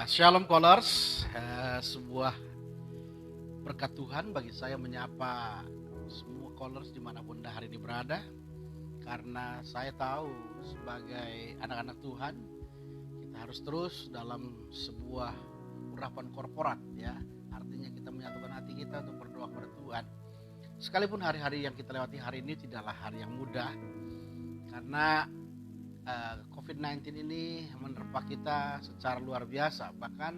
Shalom Callers, sebuah berkat Tuhan bagi saya menyapa semua callers dimanapun hari ini berada. Karena saya tahu sebagai anak-anak Tuhan, kita harus terus dalam sebuah urapan korporat ya. Artinya kita menyatukan hati kita untuk berdoa kepada Tuhan. Sekalipun hari-hari yang kita lewati hari ini tidaklah hari yang mudah, karena COVID-19 ini menerpa kita secara luar biasa. Bahkan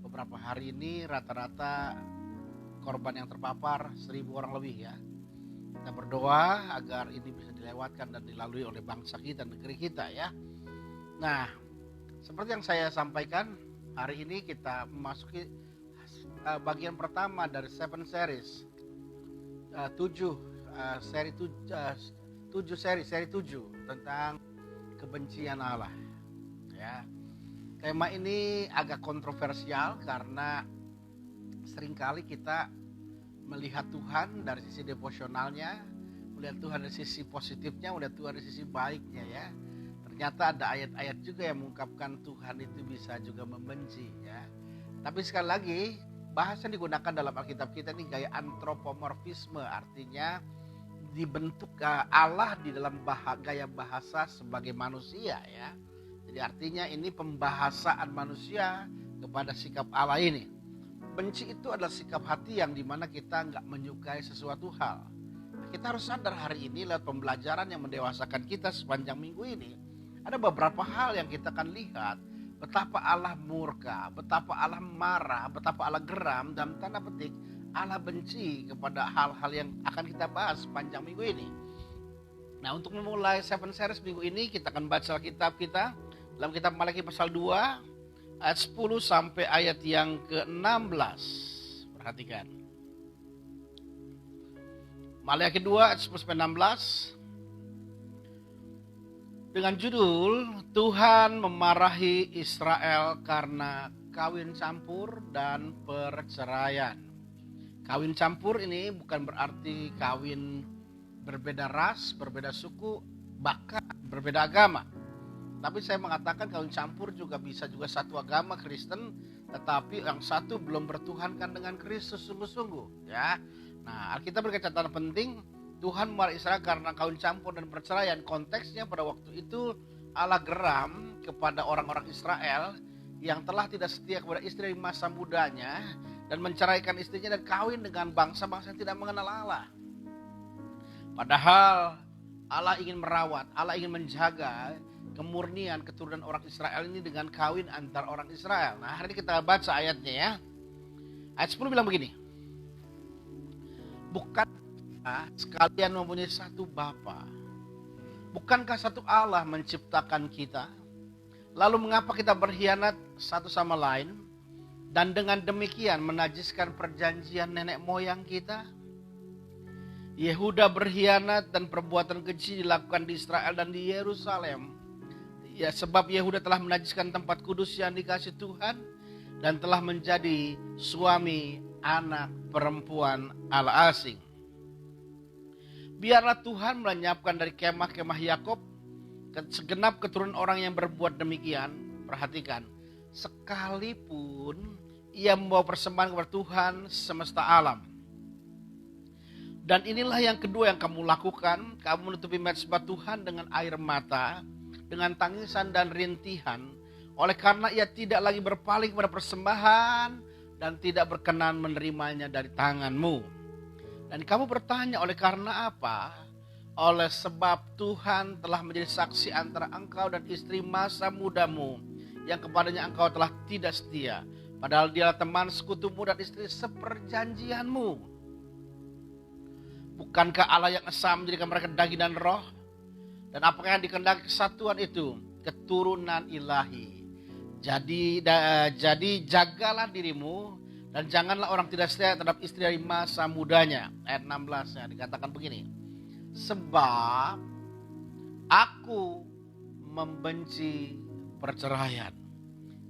beberapa hari ini rata-rata korban yang terpapar 1.000 orang lebih ya. Kita berdoa agar ini bisa dilewatkan dan dilalui oleh bangsa kita, negeri kita ya. Nah, seperti yang saya sampaikan, hari ini kita memasuki bagian pertama dari 7 series. 7 seri 7 tentang kebencian Allah ya. Tema ini agak kontroversial karena seringkali kita melihat Tuhan dari sisi devosionalnya, melihat Tuhan dari sisi positifnya, melihat Tuhan dari sisi baiknya ya. Ternyata ada ayat-ayat juga yang mengungkapkan Tuhan itu bisa juga membenci ya. Tapi sekali lagi bahasa yang digunakan dalam Alkitab kita ini gaya antropomorfisme, artinya dibentuk Allah di dalam gaya bahasa sebagai manusia ya. Jadi artinya ini pembahasaan manusia kepada sikap Allah ini. Benci itu adalah sikap hati yang dimana kita nggak menyukai sesuatu hal. Kita harus sadar hari ini lewat pembelajaran yang mendewasakan kita sepanjang minggu ini. Ada beberapa hal yang kita akan lihat betapa Allah murka, betapa Allah marah, betapa Allah geram, dan tanda petik Allah benci kepada hal-hal yang akan kita bahas sepanjang minggu ini. Nah, untuk memulai 7 series minggu ini, kita akan baca Alkitab kita dalam kitab Malaki pasal 2 ayat 10 sampai ayat yang ke-16. Perhatikan. Malaki 2 ayat 10 sampai 16. Dengan judul Tuhan memarahi Israel karena kawin campur dan perceraian. Kawin campur ini bukan berarti kawin berbeda ras, berbeda suku, bahkan berbeda agama. Tapi saya mengatakan kawin campur juga bisa juga satu agama Kristen, tetapi yang satu belum bertuhankan dengan Kristus sungguh-sungguh ya. Nah, Alkitab berikan catatan penting, Tuhan memarahi Israel karena kawin campur dan perceraian. Konteksnya pada waktu itu Allah geram kepada orang-orang Israel yang telah tidak setia kepada istri di masa mudanya dan menceraikan istrinya dan kawin dengan bangsa-bangsa yang tidak mengenal Allah. Padahal Allah ingin merawat, Allah ingin menjaga kemurnian keturunan orang Israel ini dengan kawin antar orang Israel. Nah, hari ini kita baca ayatnya ya. Ayat 10 bilang begini. Bukankah sekalian mempunyai satu Bapa? Bukankah satu Allah menciptakan kita? Lalu mengapa kita berkhianat satu sama lain? Dan dengan demikian menajiskan perjanjian nenek moyang kita. Yehuda berkhianat dan perbuatan keji dilakukan di Israel dan di Yerusalem. Ya, sebab Yehuda telah menajiskan tempat kudus yang dikasih Tuhan dan telah menjadi suami anak perempuan Allah asing. Biarlah Tuhan melenyapkan dari kemah-kemah Yakub segenap keturunan orang yang berbuat demikian. Perhatikan, sekalipun ia membawa persembahan kepada Tuhan semesta alam. Dan inilah yang kedua yang kamu lakukan, kamu menutupi mezbah Tuhan dengan air mata, dengan tangisan dan rintihan, oleh karena ia tidak lagi berpaling kepada persembahan dan tidak berkenan menerimanya dari tanganmu. Dan kamu bertanya, oleh karena apa? Oleh sebab Tuhan telah menjadi saksi antara engkau dan istri masa mudamu, yang kepadanya engkau telah tidak setia, padahal dialah teman sekutumu dan istri seperjanjianmu. Bukankah Allah yang esa menjadikan mereka daging dan roh? Dan apakah yang dikehendaki kesatuan itu? Keturunan ilahi. Jadi jagalah dirimu dan janganlah orang tidak setia terhadap istri dari masa mudanya. Ayat 16 dikatakan begini. Sebab aku membenci perceraian.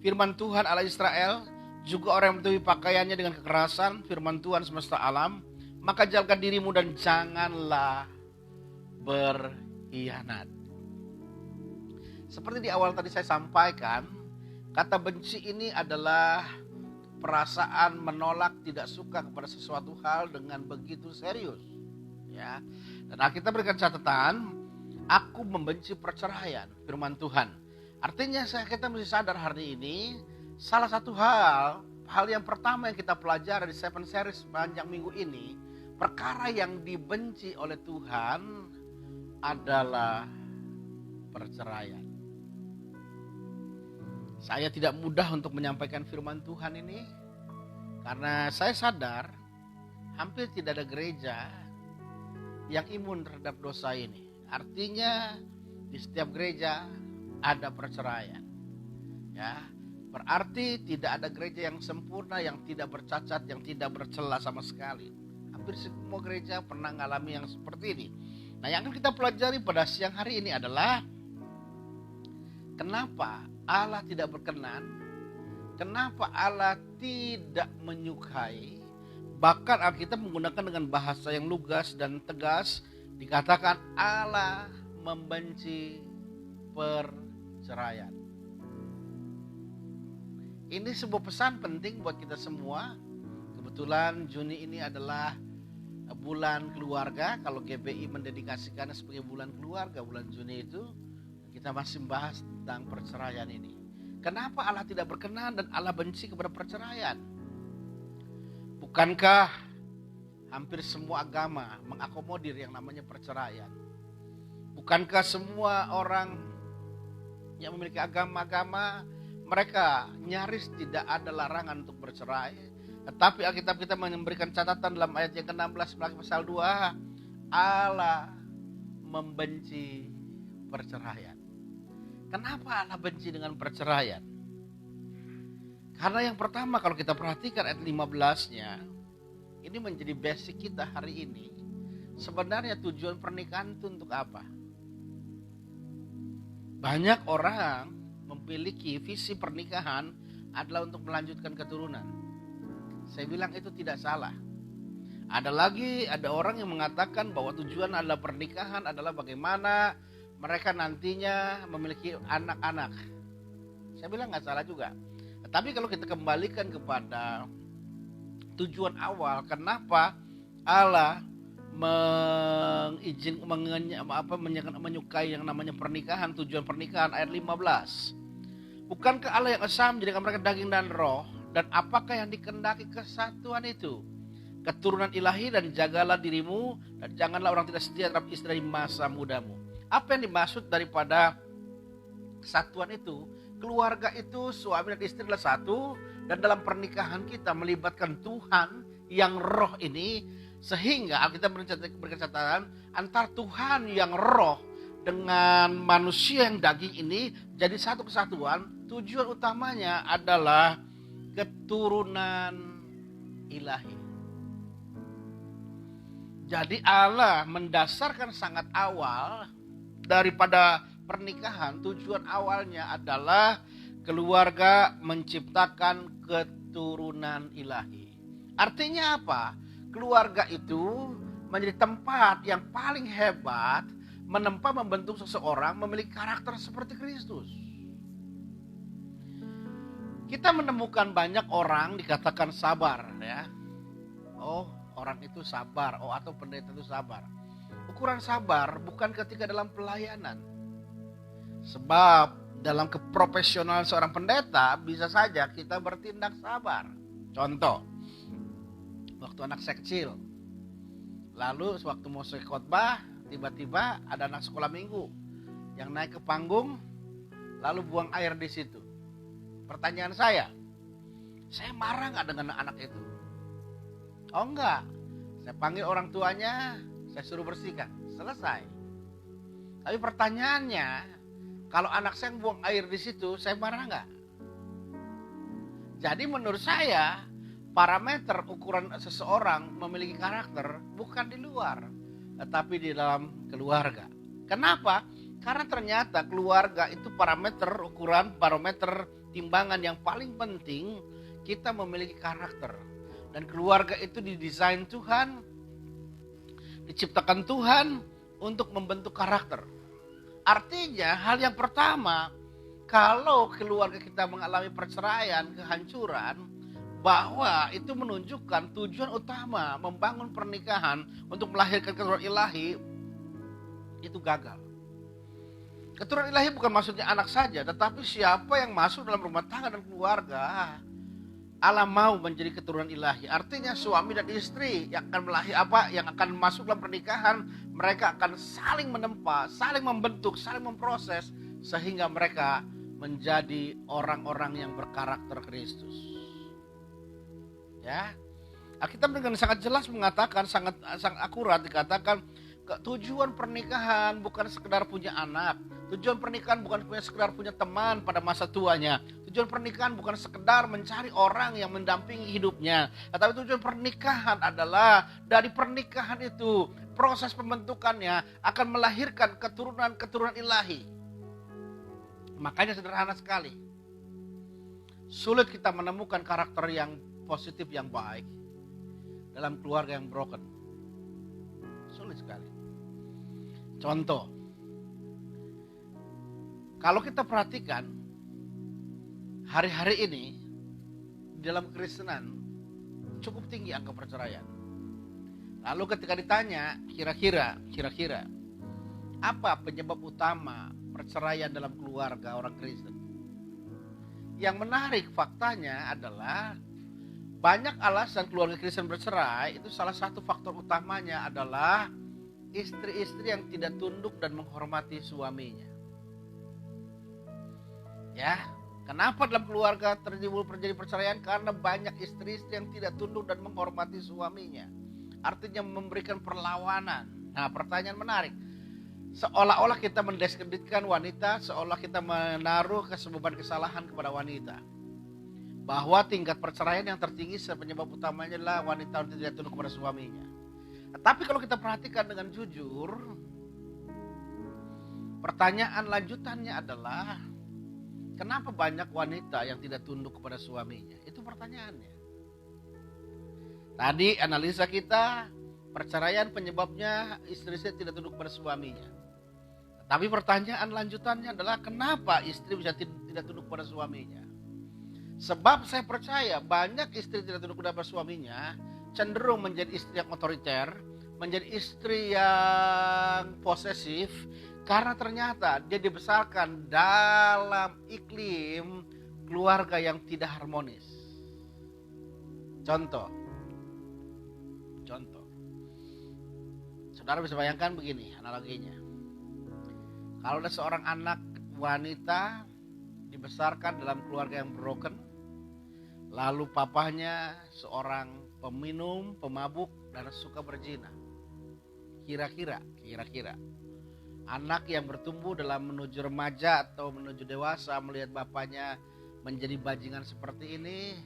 Firman Tuhan Allah Israel, juga orang yang menutupi pakaiannya dengan kekerasan, firman Tuhan semesta alam, maka jaga dirimu dan janganlah berkhianat. Seperti di awal tadi saya sampaikan, Kata benci ini adalah perasaan menolak, tidak suka kepada sesuatu hal dengan begitu serius. Ya. Dan Alkitab berikan catatan, aku membenci perceraian, firman Tuhan. Artinya kita mesti sadar hari ini, salah satu hal yang pertama yang kita pelajari di 7 series sepanjang minggu ini, perkara yang dibenci oleh Tuhan adalah perceraian. Saya tidak mudah untuk menyampaikan firman Tuhan ini, karena saya sadar hampir tidak ada gereja yang imun terhadap dosa ini. Artinya di setiap gereja ada perceraian. Ya, berarti tidak ada gereja yang sempurna, yang tidak bercacat, yang tidak bercela sama sekali. Hampir semua gereja pernah mengalami yang seperti ini. Nah, yang akan kita pelajari pada siang hari ini adalah kenapa Allah tidak berkenan, kenapa Allah tidak menyukai. Bahkan Alkitab menggunakan dengan bahasa yang lugas dan tegas, dikatakan Allah membenci perceraian. Ini sebuah pesan penting buat kita semua. Kebetulan Juni ini adalah bulan keluarga. Kalau GBI mendedikasikannya sebagai bulan keluarga, bulan Juni itu kita masih membahas tentang perceraian ini. Kenapa Allah tidak berkenan dan Allah benci kepada perceraian? Bukankah hampir semua agama mengakomodir yang namanya perceraian? Bukankah semua orang yang memiliki agama-agama, mereka nyaris tidak ada larangan untuk bercerai? Tetapi Alkitab kita memberikan catatan dalam ayat yang ke-16 pasal 2, Allah membenci perceraian. Kenapa Allah benci dengan perceraian? Karena yang pertama, kalau kita perhatikan ayat 15-nya, ini menjadi basic kita hari ini. Sebenarnya tujuan pernikahan itu untuk apa? Banyak orang memiliki visi pernikahan adalah untuk melanjutkan keturunan. Saya bilang itu tidak salah. Ada orang yang mengatakan bahwa tujuan adalah pernikahan adalah bagaimana mereka nantinya memiliki anak-anak. Saya bilang gak salah juga. Tetapi kalau kita kembalikan kepada tujuan awal, kenapa Allah menyukai yang namanya pernikahan, tujuan pernikahan, ayat 15. Bukankah Allah yang esa menjadikan mereka daging dan roh, dan apakah yang dikehendaki kesatuan itu? Keturunan ilahi, dan jagalah dirimu, dan janganlah orang tidak setia terhadap istri masa mudamu. Apa yang dimaksud daripada kesatuan itu? Keluarga itu suami dan istri adalah satu, dan dalam pernikahan kita melibatkan Tuhan yang roh ini, sehingga kita berikan catatan antara Tuhan yang roh dengan manusia yang daging ini jadi satu kesatuan. Tujuan utamanya adalah keturunan ilahi. Jadi Allah mendasarkan sangat awal daripada pernikahan, tujuan awalnya adalah keluarga menciptakan keturunan ilahi. Artinya apa? Keluarga itu menjadi tempat yang paling hebat menempa membentuk seseorang memiliki karakter seperti Kristus. Kita menemukan banyak orang dikatakan sabar, ya. Oh, orang itu sabar, atau pendeta itu sabar. Ukuran sabar bukan ketika dalam pelayanan. Sebab dalam keprofesionalan seorang pendeta bisa saja kita bertindak sabar. Contoh, waktu anak saya kecil, lalu sewaktu mau khotbah, tiba-tiba ada anak sekolah minggu yang naik ke panggung, lalu buang air di situ. Pertanyaan saya marah nggak dengan anak itu? Oh enggak, saya panggil orang tuanya, saya suruh bersihkan, selesai. Tapi pertanyaannya, kalau anak saya buang air di situ, saya marah nggak? Jadi menurut saya, parameter ukuran seseorang memiliki karakter bukan di luar, tetapi di dalam keluarga. Kenapa? Karena ternyata keluarga itu parameter timbangan yang paling penting. Kita memiliki karakter, dan keluarga itu didesain Tuhan, diciptakan Tuhan untuk membentuk karakter. Artinya hal yang pertama Kalau keluarga kita mengalami perceraian, kehancuran, bahwa itu menunjukkan tujuan utama membangun pernikahan untuk melahirkan keturunan ilahi itu gagal. Keturunan ilahi bukan maksudnya anak saja, tetapi siapa yang masuk dalam rumah tangga dan keluarga, Allah mau menjadi keturunan ilahi. Artinya suami dan istri yang akan yang akan masuk dalam pernikahan, mereka akan saling menempa, saling membentuk, saling memproses sehingga mereka menjadi orang-orang yang berkarakter Kristus. Ya, Alkitab dengan sangat jelas mengatakan, sangat akurat dikatakan, tujuan pernikahan bukan sekedar punya anak. Tujuan pernikahan bukan sekedar punya teman pada masa tuanya. Tujuan pernikahan bukan sekedar mencari orang yang mendampingi hidupnya. Tetapi tujuan pernikahan adalah dari pernikahan itu, proses pembentukannya akan melahirkan keturunan-keturunan ilahi. Makanya sederhana sekali. Sulit kita menemukan karakter yang positif, yang baik dalam keluarga yang broken. Sulit sekali. Contoh, kalau kita perhatikan hari-hari ini dalam Kekristenan cukup tinggi angka perceraian. Lalu ketika ditanya kira-kira apa penyebab utama perceraian dalam keluarga orang Kristen? Yang menarik faktanya adalah banyak alasan keluarga Kristen bercerai, itu salah satu faktor utamanya adalah istri-istri yang tidak tunduk dan menghormati suaminya. Ya, kenapa dalam keluarga terjadi perceraian? Karena banyak istri-istri yang tidak tunduk dan menghormati suaminya. Artinya memberikan perlawanan. Nah, pertanyaan menarik. Seolah-olah kita mendiskreditkan wanita, seolah kita menaruh kesemuban kesalahan kepada wanita. Bahwa tingkat perceraian yang tertinggi penyebab utamanya adalah wanita yang tidak tunduk kepada suaminya. Tapi kalau kita perhatikan dengan jujur, pertanyaan lanjutannya adalah, kenapa banyak wanita yang tidak tunduk kepada suaminya? Itu pertanyaannya. Tadi analisa kita, perceraian penyebabnya istri tidak tunduk kepada suaminya. Tapi pertanyaan lanjutannya adalah, kenapa istri bisa tidak tunduk kepada suaminya? Sebab saya percaya banyak istri tidak tunduk kepada suaminya cenderung menjadi istri yang otoriter, menjadi istri yang posesif, karena ternyata dia dibesarkan dalam iklim keluarga yang tidak harmonis. Contoh. Saudara bisa bayangkan begini analoginya. Kalau ada seorang anak wanita dibesarkan dalam keluarga yang broken, lalu papahnya seorang peminum, pemabuk, dan suka berzina. Kira-kira anak yang bertumbuh dalam menuju remaja atau menuju dewasa melihat bapaknya menjadi bajingan seperti ini,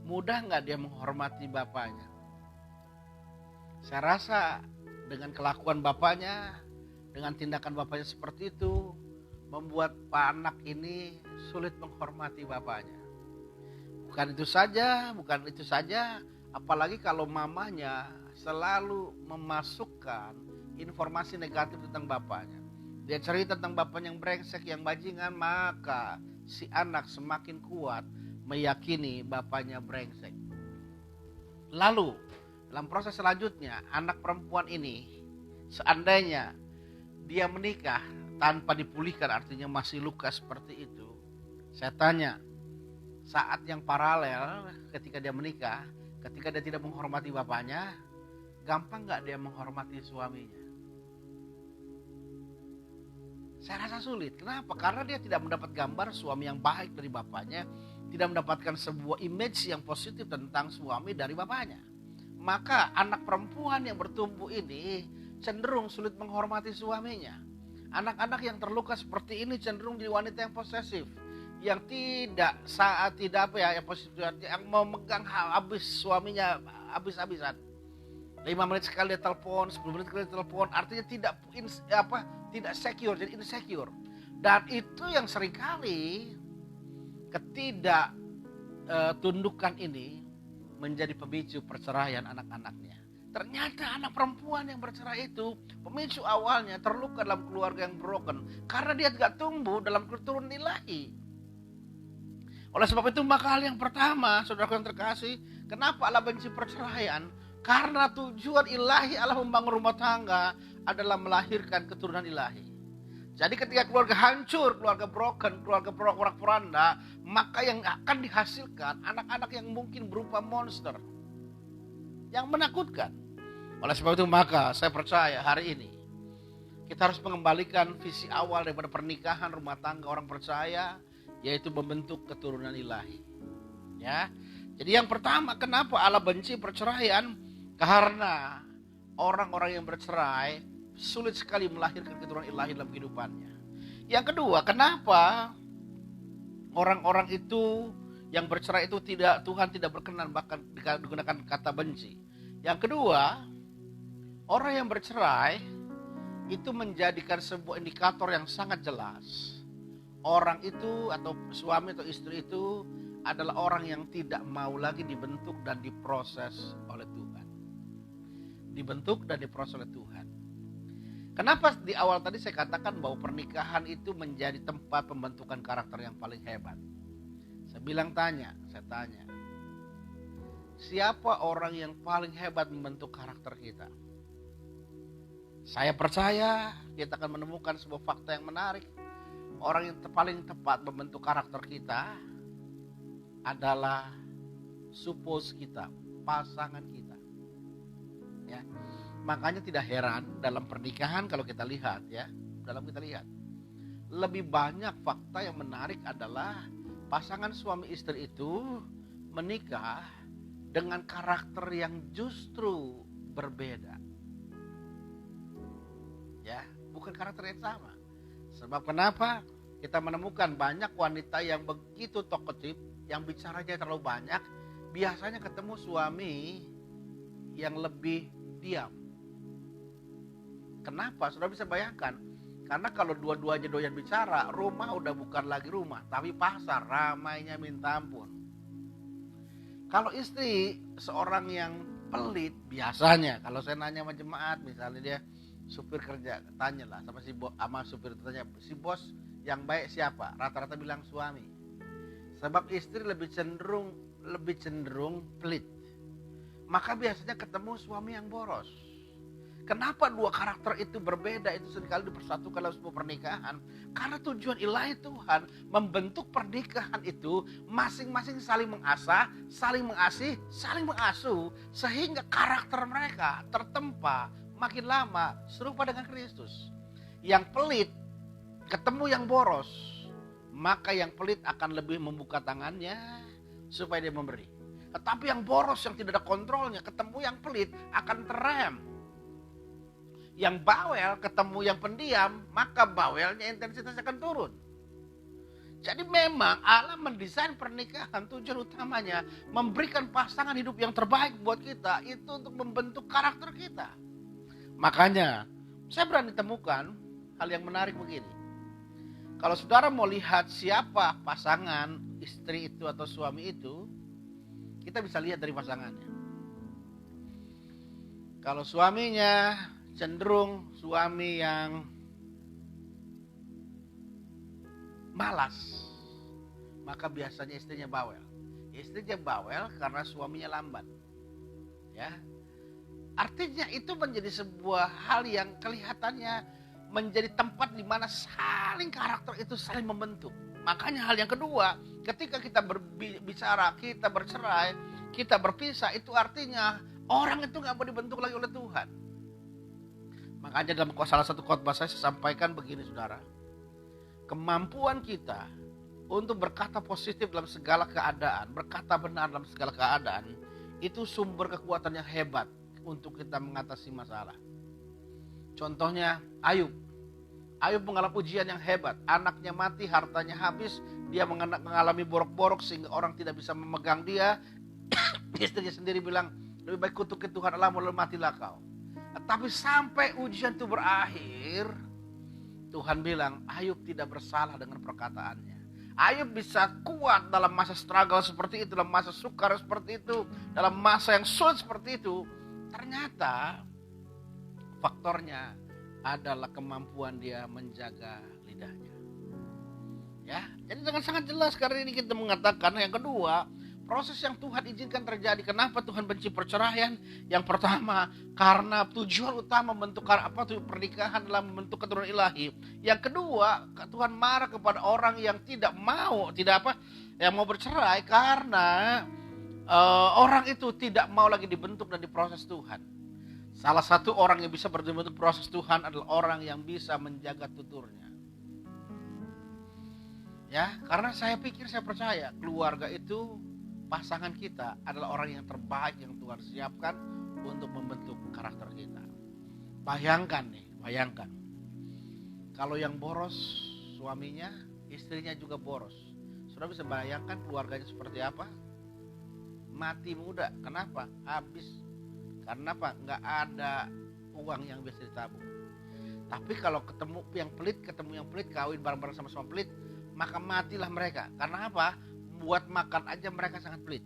mudah gak dia menghormati bapaknya? Saya rasa dengan kelakuan bapaknya, dengan tindakan bapaknya seperti itu, membuat anak ini sulit menghormati bapaknya. Bukan itu saja, apalagi kalau mamanya selalu memasukkan informasi negatif tentang bapaknya. Dia cerita tentang bapaknya yang brengsek, yang bajingan, maka si anak semakin kuat meyakini bapaknya brengsek. Lalu dalam proses selanjutnya, anak perempuan ini seandainya dia menikah tanpa dipulihkan, artinya masih luka seperti itu. Saya tanya, saat yang paralel ketika dia menikah, ketika dia tidak menghormati bapaknya, gampang gak dia menghormati suaminya? Saya rasa sulit. Kenapa? Karena dia tidak mendapat gambar suami yang baik dari bapaknya, tidak mendapatkan sebuah image yang positif tentang suami dari bapaknya. Maka anak perempuan yang bertumbuh ini cenderung sulit menghormati suaminya. Anak-anak yang terluka seperti ini cenderung jadi wanita yang posesif, yang yang memegang habis suaminya habis-habisan. 5 menit sekali dia telepon, 10 menit sekali dia telepon, artinya tidak secure, jadi insecure. Dan itu yang seringkali tundukan ini menjadi pemicu perceraian anak-anaknya. Ternyata anak perempuan yang bercerai itu pemicu awalnya terluka dalam keluarga yang broken karena dia tidak tumbuh dalam keturunan ilahi. Oleh sebab itu maka hal yang pertama, saudara yang terkasih, kenapa Allah benci perceraian? Karena tujuan ilahi Allah membangun rumah tangga adalah melahirkan keturunan ilahi. Jadi ketika keluarga hancur, keluarga broken, keluarga porak-poranda, maka yang akan dihasilkan anak-anak yang mungkin berupa monster yang menakutkan. Oleh sebab itu maka saya percaya hari ini kita harus mengembalikan visi awal daripada pernikahan rumah tangga orang percaya, yaitu membentuk keturunan ilahi. Ya. Jadi yang pertama, kenapa Allah benci perceraian? Karena orang-orang yang bercerai sulit sekali melahirkan keturunan ilahi dalam kehidupannya. Yang kedua, kenapa orang-orang itu yang bercerai itu Tuhan tidak berkenan, bahkan digunakan kata benci. Yang kedua, orang yang bercerai itu menjadikan sebuah indikator yang sangat jelas. Orang itu atau suami atau istri itu adalah orang yang tidak mau lagi dibentuk dan diproses oleh Tuhan. Dibentuk dan diproses oleh Tuhan. Kenapa di awal tadi saya katakan bahwa pernikahan itu menjadi tempat pembentukan karakter yang paling hebat? Saya tanya, siapa orang yang paling hebat membentuk karakter kita? Saya percaya kita akan menemukan sebuah fakta yang menarik. Orang yang paling tepat membentuk karakter kita adalah suppose kita, pasangan kita. Ya. Makanya tidak heran dalam pernikahan kalau kita lihat lebih banyak fakta yang menarik adalah pasangan suami istri itu menikah dengan karakter yang justru berbeda. Ya, bukan karakter yang sama. Sebab kenapa? Kita menemukan banyak wanita yang begitu talkative, yang bicaranya terlalu banyak, biasanya ketemu suami yang lebih diam. Kenapa? Sudah bisa bayangkan. Karena kalau dua-duanya doyan bicara, rumah udah bukan lagi rumah, tapi pasar, ramainya minta ampun. Kalau istri seorang yang pelit, biasanya kalau saya nanya sama jemaat, misalnya dia supir kerja, tanyalah sama supir itu, tanya si bos yang baik siapa? Rata-rata bilang suami. Sebab istri lebih cenderung pelit. Maka biasanya ketemu suami yang boros. Kenapa dua karakter itu berbeda? Itu seringkali dipersatukan dalam sebuah pernikahan. Karena tujuan ilahi Tuhan membentuk pernikahan itu masing-masing saling mengasah, saling mengasihi, saling mengasuh. Sehingga karakter mereka tertempa makin lama serupa dengan Kristus. Yang pelit ketemu yang boros, maka yang pelit akan lebih membuka tangannya supaya dia memberi. Tetapi yang boros, yang tidak ada kontrolnya, ketemu yang pelit akan terem. Yang bawel ketemu yang pendiam, maka bawelnya intensitasnya akan turun. Jadi memang Allah mendesain pernikahan, tujuan utamanya memberikan pasangan hidup yang terbaik buat kita, itu untuk membentuk karakter kita. Makanya saya berani temukan hal yang menarik begini. Kalau saudara mau lihat siapa pasangan istri itu atau suami itu, kita bisa lihat dari pasangannya. Kalau suaminya cenderung suami yang malas, maka biasanya istrinya bawel. Istrinya bawel karena suaminya lambat. Ya. Artinya itu menjadi sebuah hal yang kelihatannya menjadi tempat di mana saling karakter itu saling membentuk. Makanya hal yang kedua, ketika kita berbicara, kita bercerai, kita berpisah, itu artinya orang itu gak mau dibentuk lagi oleh Tuhan. Makanya dalam salah satu khotbah saya sampaikan begini saudara. Kemampuan kita untuk berkata positif dalam segala keadaan, berkata benar dalam segala keadaan, itu sumber kekuatan yang hebat untuk kita mengatasi masalah. Contohnya Ayub. Ayub mengalami ujian yang hebat. Anaknya mati, hartanya habis. Dia mengalami borok-borok sehingga orang tidak bisa memegang dia. Istrinya sendiri bilang, lebih baik kutuki Tuhan Allah, lalu matilah kau. Tapi sampai ujian itu berakhir, Tuhan bilang Ayub tidak bersalah dengan perkataannya. Ayub bisa kuat dalam masa struggle seperti itu, dalam masa sukar seperti itu, dalam masa yang sulit seperti itu. Ternyata faktornya adalah kemampuan dia menjaga lidahnya. Ya, jadi dengan sangat jelas karena ini kita mengatakan yang kedua, proses yang Tuhan izinkan terjadi. Kenapa Tuhan benci perceraian? Yang pertama, karena tujuan utama membentuk pernikahan adalah membentuk keturunan ilahi. Yang kedua, Tuhan marah kepada orang yang tidak mau bercerai karena orang itu tidak mau lagi dibentuk dan diproses Tuhan. Salah satu orang yang bisa berbentuk proses Tuhan adalah orang yang bisa menjaga tuturnya. Ya, karena saya percaya keluarga itu, pasangan kita adalah orang yang terbaik yang Tuhan siapkan untuk membentuk karakter kita. Bayangkan kalau yang boros suaminya, istrinya juga boros. Sudah bisa bayangkan keluarganya seperti apa? Mati muda. Kenapa? Habis. Karena apa? Nggak ada uang yang bisa ditabung. Tapi kalau ketemu yang pelit, kawin bareng-bareng sama-sama pelit, maka matilah mereka. Karena apa? Buat makan aja mereka sangat pelit.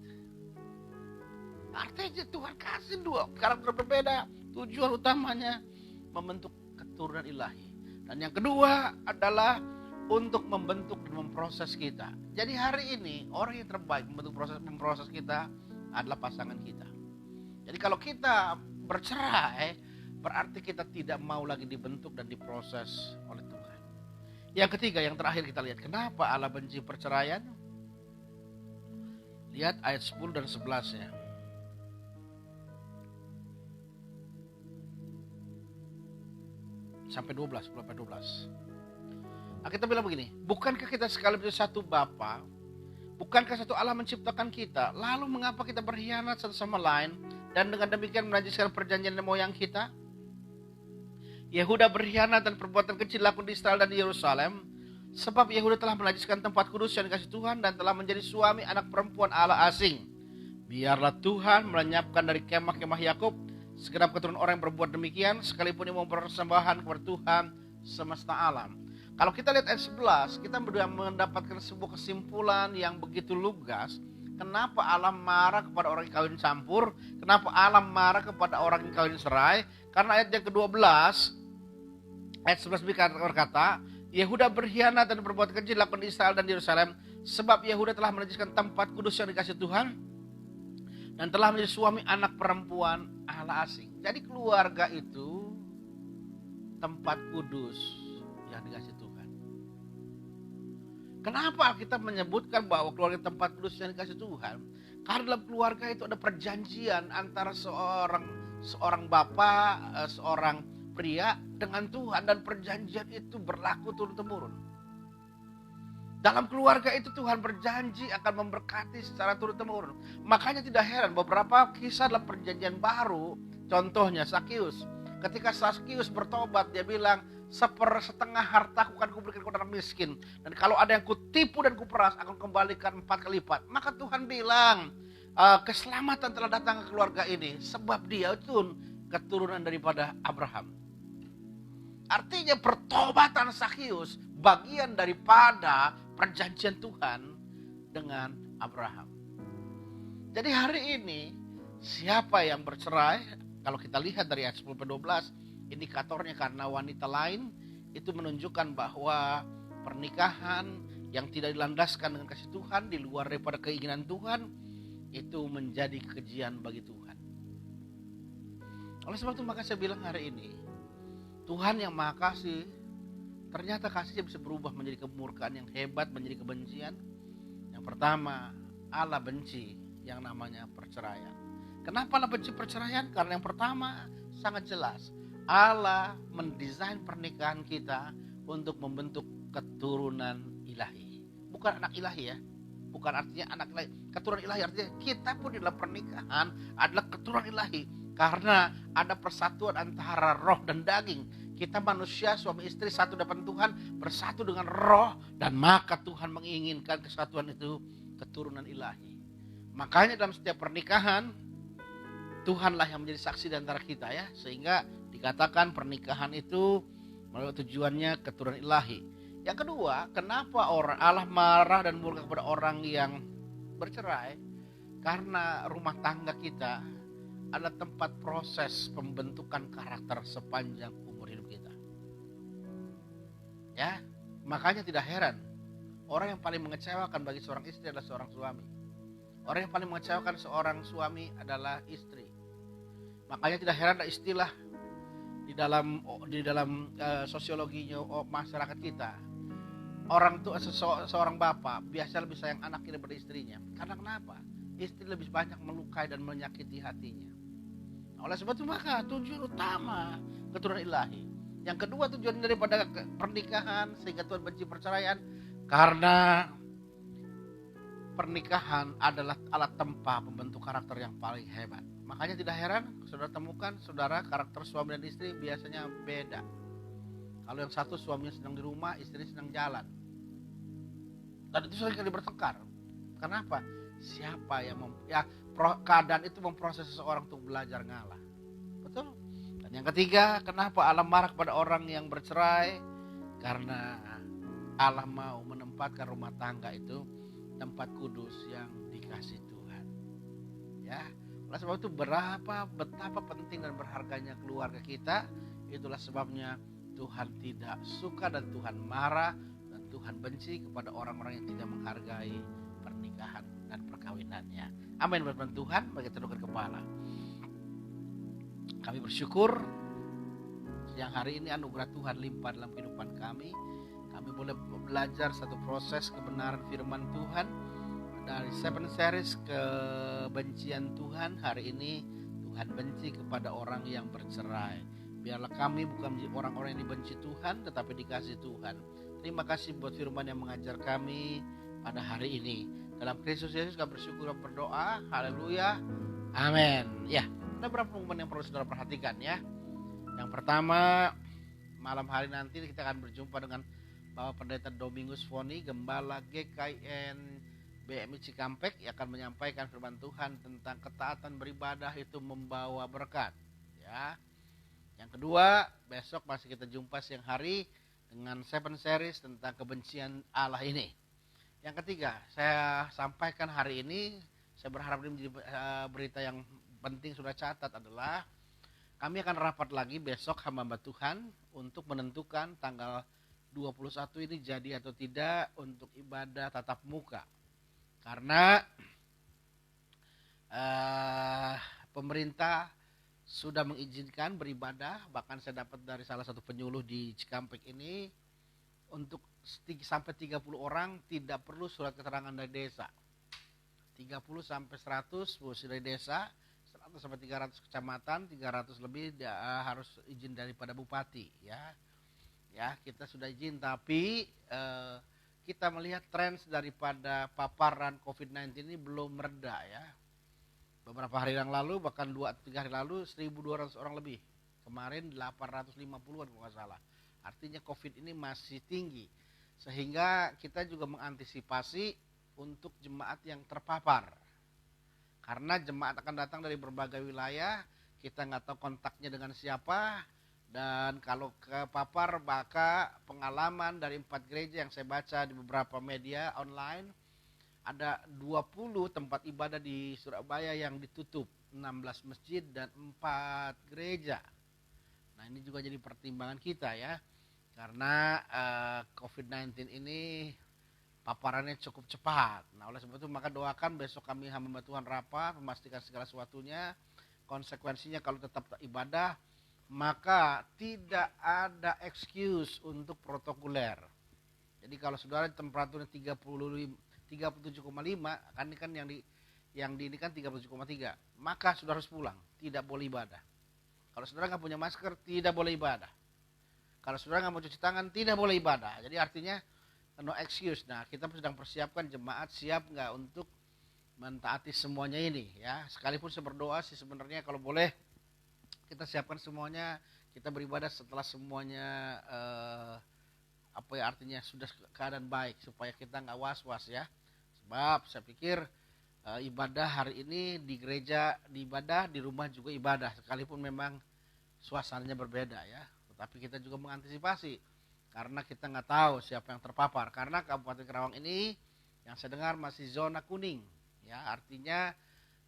Artinya Tuhan kasih dua karakter berbeda. Tujuan utamanya membentuk keturunan ilahi. Dan yang kedua adalah untuk membentuk dan memproses kita. Jadi hari ini orang yang terbaik memproses kita adalah pasangan kita. Jadi kalau kita bercerai, berarti kita tidak mau lagi dibentuk dan diproses oleh Tuhan. Yang ketiga, yang terakhir kita lihat. Kenapa Allah benci perceraian? Lihat ayat 10 dan 11-nya. Sampai 12, 12. Nah, kita bilang begini, bukankah kita sekali menjadi satu Bapa? Bukankah satu Allah menciptakan kita? Lalu mengapa kita berkhianat satu sama lain dan dengan demikian menajiskan perjanjian moyang kita? Yehuda berkhianat dan perbuatan kecil lakukan di Israel dan di Yerusalem, sebab Yehuda telah menajiskan tempat kudus yang dikasih Tuhan dan telah menjadi suami anak perempuan Allah asing. Biarlah Tuhan melenyapkan dari kemah-kemah Yakub segenap keturunan orang yang berbuat demikian, sekalipun ia mempersembahan kepada Tuhan semesta alam. Kalau kita lihat ayat 11, kita mendapatkan sebuah kesimpulan yang begitu lugas. Kenapa Allah marah kepada orang yang kawin campur? Kenapa Allah marah kepada orang yang kawin serai? Karena ayat yang ke-12, ayat 11 berkata, Yehuda berkhianat dan berbuat keji lakukan di Israel dan di Yerusalem, sebab Yehuda telah menajiskan tempat kudus yang dikasih Tuhan dan telah menjadi suami anak perempuan Allah asing. Jadi keluarga itu tempat kudus yang dikasih Tuhan. Kenapa kita menyebutkan bahwa keluarga tempat kudus yang dikasih Tuhan? Karena dalam keluarga itu ada perjanjian antara seorang bapak, seorang pria dengan Tuhan, dan perjanjian itu berlaku turun-temurun. Dalam keluarga itu Tuhan berjanji akan memberkati secara turun-temurun. Makanya tidak heran beberapa kisah dalam perjanjian baru, contohnya Sakius. Ketika Sakius bertobat, dia bilang, setengah hartaku akan kuberikan kepada orang miskin. Dan kalau ada yang kutipu dan kuperas, akan kembalikan 4 kali lipat. Maka Tuhan bilang, keselamatan telah datang ke keluarga ini. Sebab dia itu keturunan daripada Abraham. Artinya pertobatan Sakius bagian daripada perjanjian Tuhan dengan Abraham. Jadi hari ini, siapa yang bercerai? Kalau kita lihat dari ayat 10-12, indikatornya karena wanita lain, itu menunjukkan bahwa pernikahan yang tidak dilandaskan dengan kasih Tuhan, di luar daripada keinginan Tuhan, itu menjadi kekejian bagi Tuhan. Oleh sebab itu maka saya bilang hari ini, Tuhan yang Maha Kasih, ternyata kasihnya bisa berubah menjadi kemurkaan yang hebat, menjadi kebencian. Yang pertama, Allah benci yang namanya perceraian. Kenapa Allah benci perceraian? Karena yang pertama sangat jelas, Allah mendesain pernikahan kita untuk membentuk keturunan ilahi. Bukan anak ilahi ya. Bukan artinya anak ilahi. Keturunan ilahi artinya kita pun di dalam pernikahan adalah keturunan ilahi. Karena ada persatuan antara roh dan daging. Kita manusia, suami istri satu depan Tuhan, bersatu dengan roh. Dan maka Tuhan menginginkan kesatuan itu keturunan ilahi. Makanya dalam setiap pernikahan, Tuhanlah yang menjadi saksi di antara kita ya. Sehingga dikatakan pernikahan itu melalui tujuannya keturunan ilahi. Yang kedua, kenapa orang Allah marah dan murka kepada orang yang bercerai? Karena rumah tangga kita adalah tempat proses pembentukan karakter sepanjang umur hidup kita. Ya, makanya tidak heran orang yang paling mengecewakan bagi seorang istri adalah seorang suami. Orang yang paling mengecewakan seorang suami adalah istri. Makanya tidak heran ada istilah di dalam sosiologinya masyarakat kita. Orang tua seorang bapak biasa lebih sayang anaknya daripada istrinya. Karena kenapa? Istri lebih banyak melukai dan menyakiti hatinya. Oleh sebab itu maka tujuan utama keturunan ilahi. Yang kedua tujuan daripada pernikahan sehingga Tuhan benci perceraian karena pernikahan adalah alat tempa pembentuk karakter yang paling hebat. Makanya tidak heran saudara temukan saudara karakter suami dan istri biasanya beda. Kalau yang satu suaminya sedang di rumah, istrinya sedang jalan. Dan itu sering kali bertengkar. Kenapa? Siapa yang keadaan itu memproses seseorang untuk belajar ngalah. Betul? Dan yang ketiga, kenapa Allah marah kepada orang yang bercerai? Karena Allah mau menempatkan rumah tangga itu tempat kudus yang dikasih Tuhan. Ya, oleh sebab itu betapa penting dan berharganya keluarga kita. Itulah sebabnya Tuhan tidak suka dan Tuhan marah dan Tuhan benci kepada orang-orang yang tidak menghargai pernikahan dan perkawinannya. Amin. Berfirman Tuhan bagi tundukkan kepala. Kami bersyukur siang hari ini anugerah Tuhan limpah dalam kehidupan kami. Kami boleh belajar satu proses kebenaran firman Tuhan dari 7 series kebencian Tuhan. Hari ini Tuhan benci kepada orang yang bercerai. Biarlah kami bukan menjadi orang-orang yang dibenci Tuhan, tetapi dikasih Tuhan. Terima kasih buat firman yang mengajar kami pada hari ini. Dalam Kristus Yesus kami bersyukur dan berdoa. Haleluya. Amin. Ya, ada beberapa pengumuman yang perlu saudara perhatikan ya. Yang pertama, malam hari nanti kita akan berjumpa dengan Bapak Pendeta Domingus Foni, Gembala GKIN BMI Cikampek, yang akan menyampaikan firman Tuhan tentang ketaatan beribadah itu membawa berkat. Ya. Yang kedua, besok masih kita jumpa siang hari dengan 7 series tentang kebencian Allah ini. Yang ketiga, saya sampaikan hari ini, saya berharap ini menjadi berita yang penting sudah catat adalah kami akan rapat lagi besok hamba Tuhan untuk menentukan tanggal 21 ini jadi atau tidak untuk ibadah tatap muka. Karena pemerintah sudah mengizinkan beribadah, bahkan saya dapat dari salah satu penyuluh di Cikampek ini untuk sampai 30 orang tidak perlu surat keterangan dari desa. 30 sampai 100 dari desa, 100 sampai 300 kecamatan, 300 lebih harus izin daripada bupati ya. Ya, kita sudah izin tapi kita melihat tren daripada paparan COVID-19 ini belum mereda ya. Beberapa hari yang lalu, bahkan 2-3 hari lalu 1.200 orang lebih. Kemarin 850-an kalau nggak salah. Artinya COVID ini masih tinggi. Sehingga kita juga mengantisipasi untuk jemaat yang terpapar. Karena jemaat akan datang dari berbagai wilayah, kita nggak tahu kontaknya dengan siapa. Dan kalau kepapar, maka pengalaman dari 4 gereja yang saya baca di beberapa media online, ada 20 tempat ibadah di Surabaya yang ditutup, 16 masjid dan 4 gereja. Nah ini juga jadi pertimbangan kita ya, karena COVID-19 ini paparannya cukup cepat. Nah oleh sebab itu maka doakan besok kami hamba Tuhan rapat, memastikan segala sesuatunya, konsekuensinya kalau tetap ibadah, maka tidak ada excuse untuk protokoler. Jadi kalau saudara temperaturnya 37,5 kan ini kan yang di ini kan 37,3, maka saudara harus pulang, tidak boleh ibadah. Kalau saudara nggak punya masker, tidak boleh ibadah. Kalau saudara nggak mau cuci tangan, tidak boleh ibadah. Jadi artinya no excuse. Nah kita sedang persiapkan jemaat siap nggak untuk mentaati semuanya ini ya. Sekalipun saya berdoa sih sebenarnya kalau boleh kita siapkan semuanya, kita beribadah setelah semuanya artinya sudah keadaan baik supaya kita nggak was-was ya. Sebab saya pikir ibadah hari ini di gereja ibadah, di rumah juga ibadah, sekalipun memang suasananya berbeda ya. Tetapi kita juga mengantisipasi karena kita nggak tahu siapa yang terpapar. Karena Kabupaten Karawang ini yang saya dengar masih zona kuning ya, artinya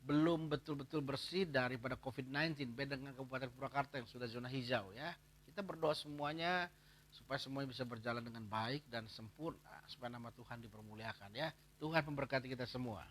belum betul-betul bersih daripada COVID-19, beda dengan Kabupaten Purwakarta yang sudah zona hijau ya. Kita berdoa semuanya supaya semuanya bisa berjalan dengan baik dan sempurna, supaya nama Tuhan dipermuliakan ya. Tuhan memberkati kita semua.